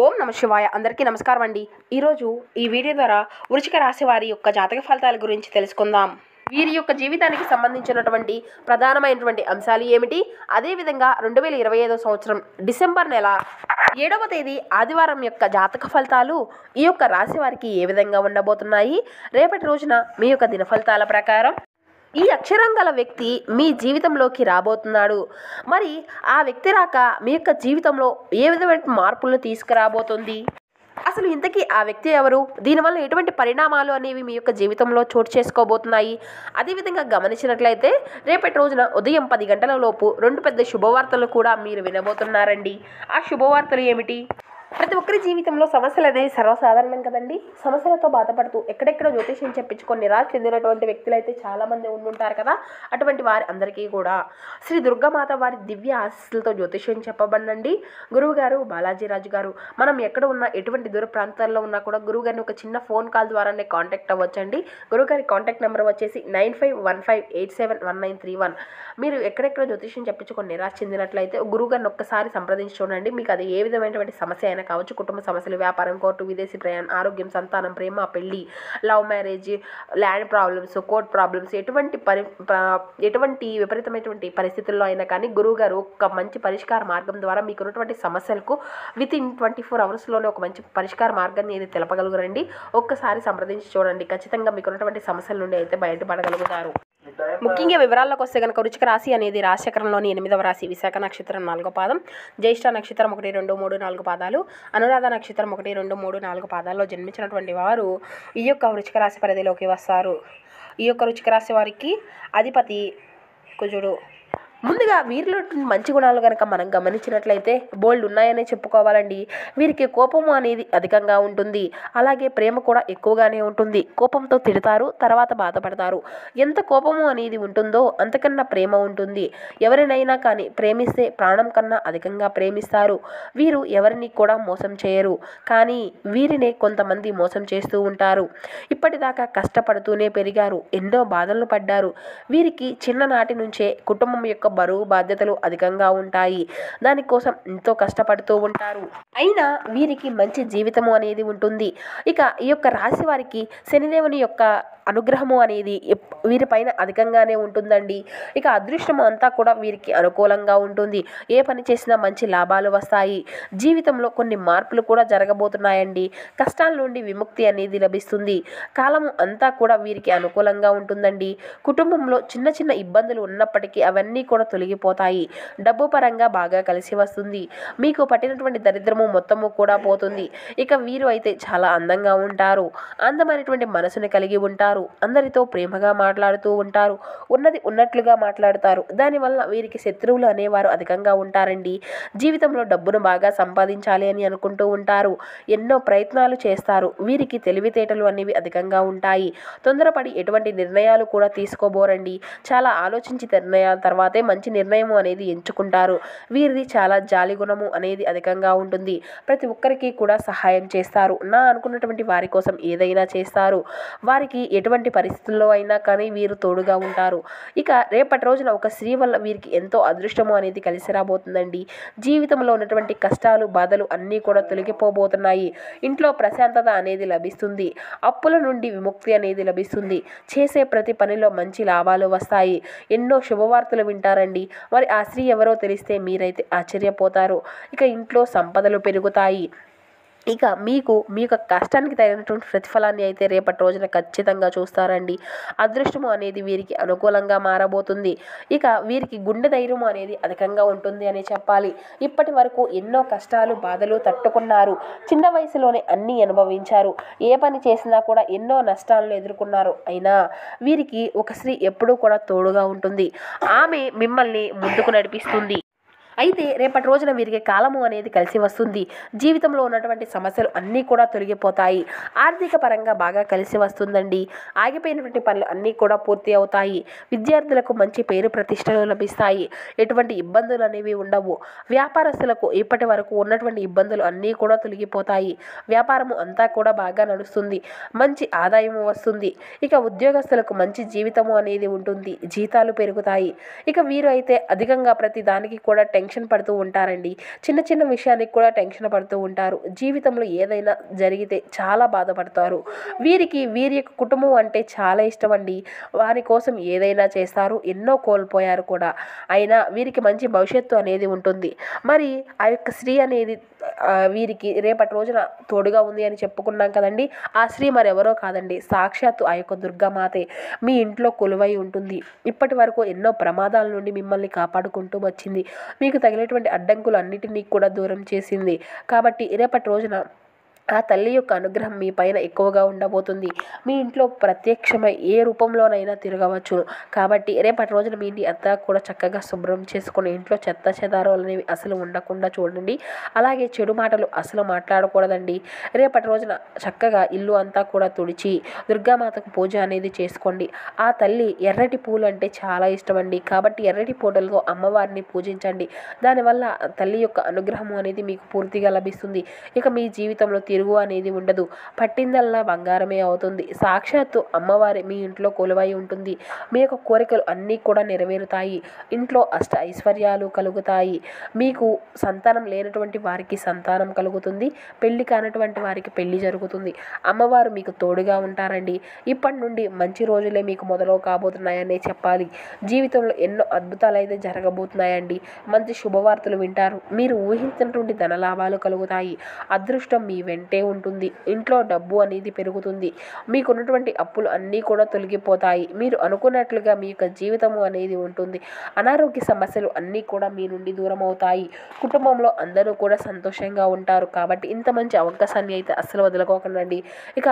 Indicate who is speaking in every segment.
Speaker 1: ఓం నమ శివాయ. అందరికీ నమస్కారం అండి. ఈరోజు ఈ వీడియో ద్వారా వృశ్చిక రాశి వారి యొక్క జాతక ఫలితాల గురించి తెలుసుకుందాం. వీరి యొక్క జీవితానికి సంబంధించినటువంటి ప్రధానమైనటువంటి అంశాలు ఏమిటి, అదేవిధంగా 2025 సంవత్సరం డిసెంబర్ నెల 7వ తేదీ ఆదివారం యొక్క జాతక ఫలితాలు ఈ యొక్క రాశి వారికి ఏ విధంగా ఉండబోతున్నాయి, రేపటి రోజున మీ యొక్క దిన ఫలితాల ప్రకారం ఈ అక్షరం గల వ్యక్తి మీ జీవితంలోకి రాబోతున్నాడు. మరి ఆ వ్యక్తి రాక మీ యొక్క జీవితంలో ఏ విధమైన మార్పులను తీసుకురాబోతుంది, అసలు ఇంతకీ ఆ వ్యక్తి ఎవరు, దీనివల్ల ఎటువంటి పరిణామాలు అనేవి మీ యొక్క జీవితంలో చోటు చేసుకోబోతున్నాయి, అదేవిధంగా గమనించినట్లయితే రేపటి రోజున ఉదయం 10 గంటల లోపు 2 పెద్ద శుభవార్తలు కూడా మీరు వినబోతున్నారండి. ఆ శుభవార్తలు ఏమిటి? ప్రతి ఒక్కరి జీవితంలో సమస్యలు అనేవి సర్వసాధారణం కదండి. సమస్యలతో బాధపడుతూ ఎక్కడెక్కడో జ్యోతిష్యం చెప్పించుకొని నిరాశ చెందినటువంటి వ్యక్తులు అయితే చాలామంది ఉండుంటారు కదా. అటువంటి వారి అందరికీ కూడా శ్రీ దుర్గామాత వారి దివ్య ఆశీస్సులతో జ్యోతిష్యం చెప్పబడండి. గురువుగారు బాలాజీరాజు గారు, మనం ఎక్కడ ఉన్నా ఎటువంటి దూర ప్రాంతాల్లో ఉన్నా కూడా గురువుగారిని ఒక చిన్న ఫోన్ కాల్ ద్వారానే కాంటాక్ట్ అవ్వచ్చండి. గురువుగారి కాంటాక్ట్ నెంబర్ వచ్చేసి 9515871931. మీరు ఎక్కడెక్కడ జ్యోతిష్యం చెప్పించుకొని నిరాశ చెందినట్లయితే గురువుగారిని ఒక్కసారి సంప్రదించి చూడండి. మీకు అది ఏ విధమైనటువంటి సమస్య అయినా కావచ్చు, కుటుంబ సమస్యలు, వ్యాపారం, కోర్టు, విదేశీ ప్రయాణం, ఆరోగ్యం, సంతానం, ప్రేమ, పెళ్లి, love marriage, land problems, court problems, ఎటువంటి విపరీతమైనటువంటి పరిస్థితుల్లో అయినా కానీ గురువుగారు ఒక మంచి పరిష్కార మార్గం ద్వారా మీకు ఉన్నటువంటి సమస్యలకు వితిన్ 24 అవర్స్లోనే ఒక మంచి పరిష్కార మార్గాన్ని ఏది తెలపగలుగురండి. ఒక్కసారి సంప్రదించి చూడండి, ఖచ్చితంగా మీకు ఉన్నటువంటి సమస్యల నుండి అయితే బయటపడగలుగుతారు. ముఖ్యంగా వివరాల్లోకి వస్తే కనుక వృశ్చిక రాశి అనేది రాశిచక్రంలోని 8వ రాశి. విశాఖ నక్షత్రం 4వ పాదం, జ్యేష్ఠ నక్షత్రం 1, 2, 3, 4 పాదాలు, అనురాధ నక్షత్రం 1, 2, 3, 4 పాదాల్లో జన్మించినటువంటి వారు ఈ యొక్క వృశ్చిక రాశి పరిధిలోకి వస్తారు. ఈ యొక్క వృశ్చిక రాశి వారికి అధిపతి కుజుడు. ముందుగా వీరిలో మంచి గుణాలు కనుక మనం గమనించినట్లయితే బోల్డ్ ఉన్నాయనే చెప్పుకోవాలండి. వీరికి కోపము అనేది అధికంగా ఉంటుంది, అలాగే ప్రేమ కూడా ఎక్కువగానే ఉంటుంది. కోపంతో తిడతారు, తర్వాత బాధపడతారు. ఎంత కోపము అనేది ఉంటుందో అంతకన్నా ప్రేమ ఉంటుంది. ఎవరినైనా కానీ ప్రేమిస్తే ప్రాణం కన్నా అధికంగా ప్రేమిస్తారు. వీరు ఎవరిని కూడా మోసం చేయరు, కానీ వీరినే కొంతమంది మోసం చేస్తూ ఉంటారు. ఇప్పటిదాకా కష్టపడుతూనే పెరిగారు, ఎన్నో బాధలను పడ్డారు. వీరికి చిన్ననాటి నుంచే కుటుంబం యొక్క బరువు బాధ్యతలు అధికంగా ఉంటాయి. దానికోసం ఎంతో కష్టపడుతూ ఉంటారు. అయినా వీరికి మంచి జీవితము అనేది ఉంటుంది. ఇక ఈ యొక్క రాశి వారికి శనిదేవుని యొక్క అనుగ్రహము అనేది వీరిపైన అధికంగానే ఉంటుందండి. ఇక అదృష్టము అంతా కూడా వీరికి అనుకూలంగా ఉంటుంది. ఏ పని చేసినా మంచి లాభాలు వస్తాయి. జీవితంలో కొన్ని మార్పులు కూడా జరగబోతున్నాయండి. కష్టాల నుండి విముక్తి అనేది లభిస్తుంది. కాలము అంతా కూడా వీరికి అనుకూలంగా ఉంటుందండి. కుటుంబంలో చిన్న చిన్న ఇబ్బందులు ఉన్నప్పటికీ అవన్నీ కూడా తొలగిపోతాయి. డబ్బు పరంగా బాగా కలిసి వస్తుంది. మీకు పట్టినటువంటి దరిద్రము మొత్తము కూడా పోతుంది. ఇక వీరు అయితే చాలా అందంగా ఉంటారు. అందమైనటువంటి మనసుని కలిగి ఉంటారు. అందరితో ప్రేమగా మాట్లాడుతూ ఉంటారు. ఉన్నది ఉన్నట్లుగా మాట్లాడతారు. దానివల్ల వీరికి శత్రువులు అనేవారు అధికంగా ఉంటారండి. జీవితంలో డబ్బును బాగా సంపాదించాలి అని అనుకుంటూ ఉంటారు. ఎన్నో ప్రయత్నాలు చేస్తారు. వీరికి తెలివితేటలు అనేవి అధికంగా ఉంటాయి. తొందరపడి ఎటువంటి నిర్ణయాలు కూడా తీసుకోబోరండి. చాలా ఆలోచించి నిర్ణయాల తర్వాతే మంచి నిర్ణయం అనేది ఎంచుకుంటారు. వీరిది చాలా జాలి గుణము అనేది అధికంగా ఉంటుంది. ప్రతి ఒక్కరికి కూడా సహాయం చేస్తారు. అనుకున్నటువంటి వారి కోసం ఏదైనా చేస్తారు. వారికి ఎటువంటి పరిస్థితుల్లో అయినా కానీ వీరు తోడుగా ఉంటారు. ఇక రేపటి రోజున ఒక స్త్రీ వల్ల వీరికి ఎంతో అదృష్టము అనేది కలిసి రాబోతుందండి. జీవితంలో ఉన్నటువంటి కష్టాలు, బాధలు అన్నీ కూడా తొలగిపోబోతున్నాయి. ఇంట్లో ప్రశాంతత అనేది లభిస్తుంది. అప్పుల నుండి విముక్తి అనేది లభిస్తుంది. చేసే ప్రతి పనిలో మంచి లాభాలు వస్తాయి. ఎన్నో శుభవార్తలు వింటారండి. మరి ఆ స్త్రీ ఎవరో తెలిస్తే మీరైతే ఆశ్చర్యపోతారు. ఇక ఇంట్లో సంపదలు పెరుగుతాయి. ఇక మీ యొక్క కష్టానికి తగినటువంటి ప్రతిఫలాన్ని అయితే రేపటి రోజున ఖచ్చితంగా చూస్తారండి. అదృష్టము అనేది వీరికి అనుకూలంగా మారబోతుంది. ఇక వీరికి గుండె ధైర్యము అనేది అధికంగా ఉంటుంది అని చెప్పాలి. ఇప్పటి వరకు ఎన్నో కష్టాలు, బాధలు తట్టుకున్నారు. చిన్న వయసులోనే అన్నీ అనుభవించారు. ఏ పని చేసినా కూడా ఎన్నో నష్టాలను ఎదుర్కొన్నారు. అయినా వీరికి ఒక స్త్రీ ఎప్పుడూ కూడా తోడుగా ఉంటుంది. ఆమె మిమ్మల్ని ముందుకు నడిపిస్తుంది. అయితే రేపటి రోజున వీరికి కాలము అనేది కలిసి వస్తుంది. జీవితంలో ఉన్నటువంటి సమస్యలు అన్నీ కూడా తొలగిపోతాయి. ఆర్థిక పరంగా బాగా కలిసి వస్తుందండి. ఆగిపోయినటువంటి పనులు అన్నీ కూడా పూర్తి అవుతాయి. విద్యార్థులకు మంచి పేరు ప్రతిష్టలు లభిస్తాయి. ఎటువంటి ఇబ్బందులు అనేవి ఉండవు. వ్యాపారస్తులకు ఇప్పటి వరకు ఉన్నటువంటి ఇబ్బందులు అన్నీ కూడా తొలగిపోతాయి. వ్యాపారము అంతా కూడా బాగా నడుస్తుంది. మంచి ఆదాయము వస్తుంది. ఇక ఉద్యోగస్తులకు మంచి జీవితము అనేది ఉంటుంది. జీతాలు పెరుగుతాయి. ఇక వీరు అయితే అధికంగా ప్రతి దానికి కూడా టెన్షన్ పడుతూ ఉంటారండి. చిన్న చిన్న విషయానికి కూడా టెన్షన్ పడుతూ ఉంటారు. జీవితంలో ఏదైనా జరిగితే చాలా బాధపడతారు. వీరి యొక్క కుటుంబం అంటే చాలా ఇష్టమండి. వారి కోసం ఏదైనా చేస్తారు. ఎన్నో కోల్పోయారు కూడా. అయినా వీరికి మంచి భవిష్యత్తు అనేది ఉంటుంది. మరి ఆ యొక్క స్త్రీ అనేది వీరికి రేపటి రోజున తోడుగా ఉంది అని చెప్పుకున్నాం కదండి. ఆ స్త్రీ మరెవరో కాదండి, సాక్షాత్తు ఆ యొక్క దుర్గామాతే మీ ఇంట్లో కొలువై ఉంటుంది. ఇప్పటి వరకు ఎన్నో ప్రమాదాల నుండి మిమ్మల్ని కాపాడుకుంటూ వచ్చింది. మీకు తగిలేటువంటి అడ్డంకులు అన్నిటినీ కూడా దూరం చేసింది. కాబట్టి రేపటి రోజున ఆ తల్లి యొక్క అనుగ్రహం మీ పైన ఎక్కువగా ఉండబోతుంది. మీ ఇంట్లో ప్రత్యక్షమై ఏ రూపంలోనైనా తిరగవచ్చును. కాబట్టి రేపటి రోజున మీ ఇంటి అంతా కూడా చక్కగా శుభ్రం చేసుకుని ఇంట్లో చెత్త చెదారాలు అనేవి అసలు ఉండకుండా చూడండి. అలాగే చెడు మాటలు అసలు మాట్లాడకూడదండి. రేపటి రోజున చక్కగా ఇల్లు అంతా కూడా తుడిచి దుర్గామాతకు పూజ అనేది చేసుకోండి. ఆ తల్లి ఎర్రటి పూలు అంటే చాలా ఇష్టమండి. కాబట్టి ఎర్రటి పూటలతో అమ్మవారిని పూజించండి. దానివల్ల తల్లి యొక్క అనుగ్రహం అనేది మీకు పూర్తిగా లభిస్తుంది. ఇక మీ జీవితంలో తిరుగు అనేది ఉండదు. పట్టిందల్లా బంగారమే అవుతుంది. సాక్షాత్తు అమ్మవారి మీ ఇంట్లో కొలువై ఉంటుంది. మీ యొక్క కోరికలు అన్నీ కూడా నెరవేరుతాయి. ఇంట్లో అష్ట ఐశ్వర్యాలు కలుగుతాయి. మీకు సంతానం లేనటువంటి వారికి సంతానం కలుగుతుంది. పెళ్లి కానటువంటి వారికి పెళ్లి జరుగుతుంది. అమ్మవారు మీకు తోడుగా ఉంటారండి. ఇప్పటి నుండి మంచి రోజులే మీకు మొదలు కాబోతున్నాయనే చెప్పాలి. జీవితంలో ఎన్నో అద్భుతాలు అయితే జరగబోతున్నాయండి. మంచి శుభవార్తలు వింటారు. మీరు ఊహించినటువంటి ధనలాభాలు కలుగుతాయి. అదృష్టం మీ వెంటే ఉంటుంది. ఇంట్లో డబ్బు అనేది పెరుగుతుంది. మీకున్నటువంటి అప్పులు అన్నీ కూడా తొలగిపోతాయి. మీరు అనుకున్నట్లుగా మీ యొక్క జీవితము అనేది ఉంటుంది. అనారోగ్య సమస్యలు అన్నీ కూడా మీ నుండి దూరం అవుతాయి. కుటుంబంలో అందరూ కూడా సంతోషంగా ఉంటారు. కాబట్టి ఇంత మంచి అవకాశాన్ని అయితే అస్సలు వదులుకోకండి. ఇక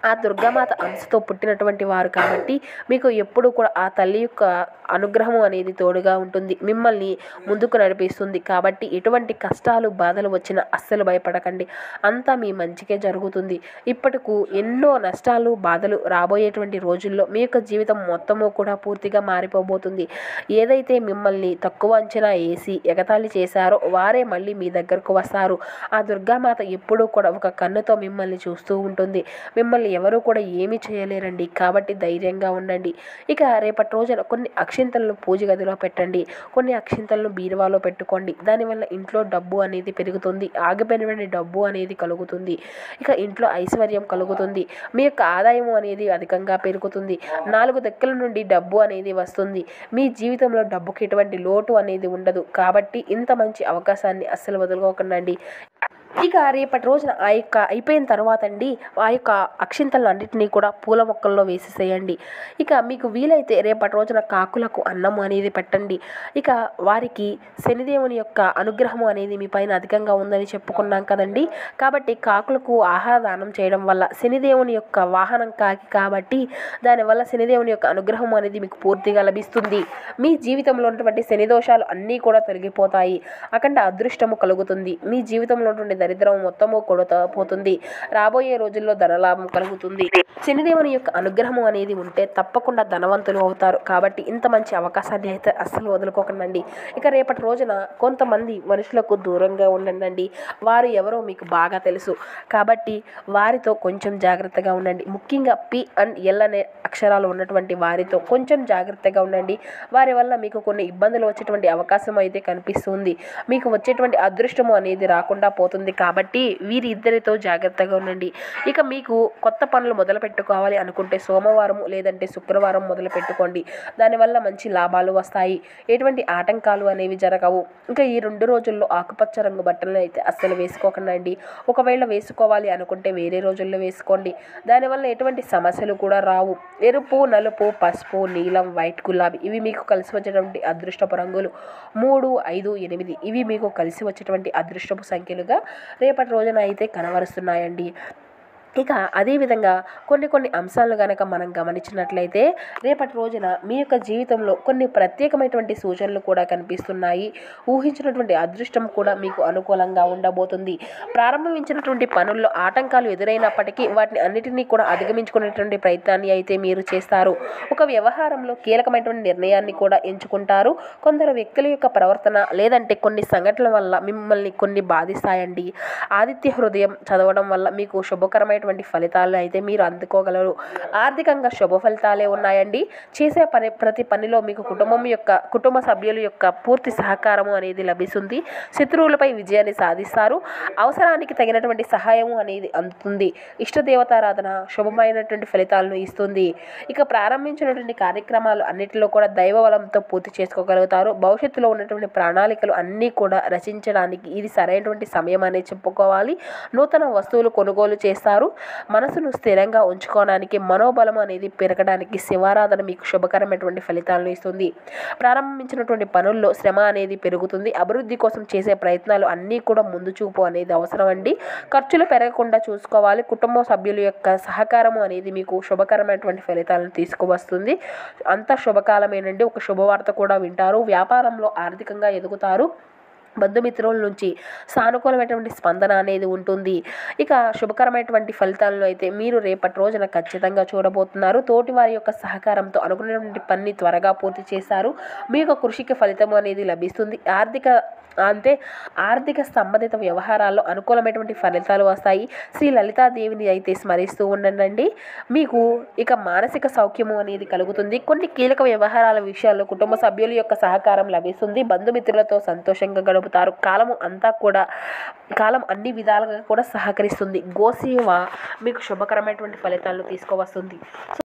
Speaker 1: ఆ దుర్గామాత అంశతో పుట్టినటువంటి వారు కాబట్టి మీకు ఎప్పుడు కూడా ఆ తల్లి యొక్క అనుగ్రహం అనేది తోడుగా ఉంటుంది. మిమ్మల్ని ముందుకు నడిపిస్తుంది. కాబట్టి ఎటువంటి కష్టాలు బాధలు వచ్చినా అస్సలు భయపడకండి. అంతా మీ మంచికే జరుగుతుంది. ఇప్పటికు ఎన్నో నష్టాలు బాధలు రాబోయేటువంటి రోజుల్లో మీ యొక్క జీవితం మొత్తము కూడా పూర్తిగా మారిపోబోతుంది. ఏదైతే మిమ్మల్ని తక్కువ అంచనా వేసి ఎగతాళి చేశారో వారే మళ్ళీ మీ దగ్గరకు వస్తారు. ఆ దుర్గామాత ఎప్పుడూ కూడా ఒక కన్నుతో మిమ్మల్ని చూస్తూ ఉంటుంది. మిమ్మల్ని ఎవరు కూడా ఏమీ చేయలేరండి. కాబట్టి ధైర్యంగా ఉండండి. ఇక రేపటి రోజున కొన్ని అక్షింతలను పూజ గదిలో పెట్టండి. కొన్ని అక్షింతలను బీరువాలో పెట్టుకోండి. దానివల్ల ఇంట్లో డబ్బు అనేది పెరుగుతుంది. ఆగిపోయినటువంటి డబ్బు అనేది కలుగుతుంది. ఇక ఇంట్లో ఐశ్వర్యం కలుగుతుంది. మీ యొక్క ఆదాయం అనేది అధికంగా పెరుగుతుంది. 4 దిక్కుల నుండి డబ్బు అనేది వస్తుంది. మీ జీవితంలో డబ్బుకి ఎటువంటి లోటు అనేది ఉండదు. కాబట్టి ఇంత మంచి అవకాశాన్ని అస్సలు వదులుకోకండి. ఇక రేపటి రోజున ఆ యొక్క అయిపోయిన తర్వాత అండి ఆ యొక్క అక్షింతలను అన్నింటినీ కూడా పూల మొక్కల్లో వేసేసేయండి. ఇక మీకు వీలైతే రేపటి రోజున కాకులకు అన్నం అనేది పెట్టండి. ఇక వారికి శనిదేవుని యొక్క అనుగ్రహం అనేది మీ పైన అధికంగా ఉందని చెప్పుకున్నాం కదండి. కాబట్టి కాకులకు ఆహార దానం చేయడం వల్ల శనిదేవుని యొక్క వాహనం కాకి కాబట్టి దానివల్ల శనిదేవుని యొక్క అనుగ్రహం అనేది మీకు పూర్తిగా లభిస్తుంది. మీ జీవితంలో ఉన్నటువంటి శని దోషాలు అన్నీ కూడా తొలగిపోతాయి. అఖండ అదృష్టము కలుగుతుంది. మీ జీవితంలో ఉన్నటువంటి దరిద్రం మొత్తము కొడుతా పోతుంది. రాబోయే రోజుల్లో ధనలాభం కలుగుతుంది. శనిదేవుని యొక్క అనుగ్రహం అనేది ఉంటే తప్పకుండా ధనవంతులు అవుతారు. కాబట్టి ఇంత మంచి అవకాశాన్ని అయితే అస్సలు వదులుకోకండి. ఇక రేపటి రోజున కొంతమంది మనుషులకు దూరంగా ఉండండి. వారు ఎవరో మీకు బాగా తెలుసు. కాబట్టి వారితో కొంచెం జాగ్రత్తగా ఉండండి. ముఖ్యంగా పి అండ్ ఎల్ అనే అక్షరాలు ఉన్నటువంటి వారితో కొంచెం జాగ్రత్తగా ఉండండి. వారి వల్ల మీకు కొన్ని ఇబ్బందులు వచ్చేటువంటి అవకాశం అయితే కనిపిస్తుంది. మీకు వచ్చేటువంటి అదృష్టము అనేది రాకుండా పోతుంది. కాబట్టి వీరి ఇద్దరితో జాగ్రత్తగా ఉండండి. ఇక మీకు కొత్త పనులు మొదలు పెట్టుకోవాలి అనుకుంటే సోమవారం లేదంటే శుక్రవారం మొదలు పెట్టుకోండి. దానివల్ల మంచి లాభాలు వస్తాయి. ఎటువంటి ఆటంకాలు అనేవి జరగవు. ఇంకా ఈ 2 రోజుల్లో ఆకుపచ్చ రంగు బట్టలను అయితే అస్సలు వేసుకోకండి. ఒకవేళ వేసుకోవాలి అనుకుంటే వేరే రోజుల్లో వేసుకోండి. దానివల్ల ఎటువంటి సమస్యలు కూడా రావు. ఎరుపు, నలుపు, పసుపు, నీలం, వైట్, గులాబీ ఇవి మీకు కలిసి వచ్చేటువంటి అదృష్టపు రంగులు. 3, 5, 8 ఇవి మీకు కలిసి వచ్చేటువంటి అదృష్టపు సంఖ్యలుగా రేపటి రోజున అయితే కనబరుస్తున్నాయండి. ఇక అదేవిధంగా కొన్ని అంశాలను కనుక మనం గమనించినట్లయితే రేపటి రోజున మీ యొక్క జీవితంలో కొన్ని ప్రత్యేకమైనటువంటి సూచనలు కూడా కనిపిస్తున్నాయి. ఊహించినటువంటి అదృష్టం కూడా మీకు అనుకూలంగా ఉండబోతుంది. ప్రారంభించినటువంటి పనుల్లో ఆటంకాలు ఎదురైనప్పటికీ వాటిని అన్నిటినీ కూడా అధిగమించుకునేటువంటి ప్రయత్నాన్ని అయితే మీరు చేస్తారు. ఒక వ్యవహారంలో కీలకమైనటువంటి నిర్ణయాన్ని కూడా ఎంచుకుంటారు. కొందరు వ్యక్తుల యొక్క ప్రవర్తన లేదంటే కొన్ని సంఘటనల వల్ల మిమ్మల్ని కొన్ని బాధిస్తాయండి. ఆదిత్య హృదయం చదవడం వల్ల మీకు శుభకరమైన శుభకరమైనటువంటి ఫలితాలను అయితే మీరు అందుకోగలరు. ఆర్థికంగా శుభ ఫలితాలే ఉన్నాయండి. చేసే ప్రతి పనిలో మీకు కుటుంబ సభ్యుల యొక్క పూర్తి సహకారము అనేది లభిస్తుంది. శత్రువులపై విజయాన్ని సాధిస్తారు. అవసరానికి తగినటువంటి సహాయము అనేది అందుతుంది. ఇష్టదేవతారాధన శుభమైనటువంటి ఫలితాలను ఇస్తుంది. ఇక ప్రారంభించినటువంటి కార్యక్రమాలు అన్నిటిలో కూడా దైవ బలంతో పూర్తి చేసుకోగలుగుతారు. భవిష్యత్తులో ఉన్నటువంటి ప్రణాళికలు అన్నీ కూడా రచించడానికి ఇది సరైనటువంటి సమయం అనేది చెప్పుకోవాలి. నూతన వస్తువులు కొనుగోలు చేస్తారు. మనసును స్థిరంగా ఉంచుకోవడానికి, మనోబలం అనేది పెరగడానికి శివారాధన మీకు శుభకరమైనటువంటి ఫలితాలను ఇస్తుంది. ప్రారంభించినటువంటి పనుల్లో శ్రమ అనేది పెరుగుతుంది. అభివృద్ధి కోసం చేసే ప్రయత్నాలు అన్నీ కూడా ముందు చూపు అనేది అవసరం అండి. ఖర్చులు పెరగకుండా చూసుకోవాలి. కుటుంబ సభ్యుల యొక్క సహకారము అనేది మీకు శుభకరమైనటువంటి ఫలితాలను తీసుకువస్తుంది. అంత శుభకాలమేనండి. ఒక శుభవార్త కూడా వింటారు. వ్యాపారంలో ఆర్థికంగా ఎదుగుతారు. బంధుమిత్రుల నుంచి సానుకూలమైనటువంటి స్పందన అనేది ఉంటుంది. ఇక శుభకరమైనటువంటి ఫలితాలను అయితే మీరు రేపటి రోజున ఖచ్చితంగా చూడబోతున్నారు. తోటి వారి యొక్క సహకారంతో అనుకున్నటువంటి పని త్వరగా పూర్తి చేస్తారు. మీ యొక్క కృషికి ఫలితం అనేది లభిస్తుంది. ఆర్థిక సంబంధిత వ్యవహారాల్లో అనుకూలమైనటువంటి ఫలితాలు వస్తాయి. శ్రీ లలితాదేవిని అయితే స్మరిస్తూ ఉండండి. మీకు ఇక మానసిక సౌఖ్యము అనేది కలుగుతుంది. కొన్ని కీలక వ్యవహారాల విషయాల్లో కుటుంబ సభ్యుల యొక్క సహకారం లభిస్తుంది. బంధుమిత్రులతో సంతోషంగా గడుపుతారు. కాలం అన్ని విధాలుగా కూడా సహకరిస్తుంది. గోసేవ మీకు శుభకరమైనటువంటి ఫలితాలను తీసుకువస్తుంది.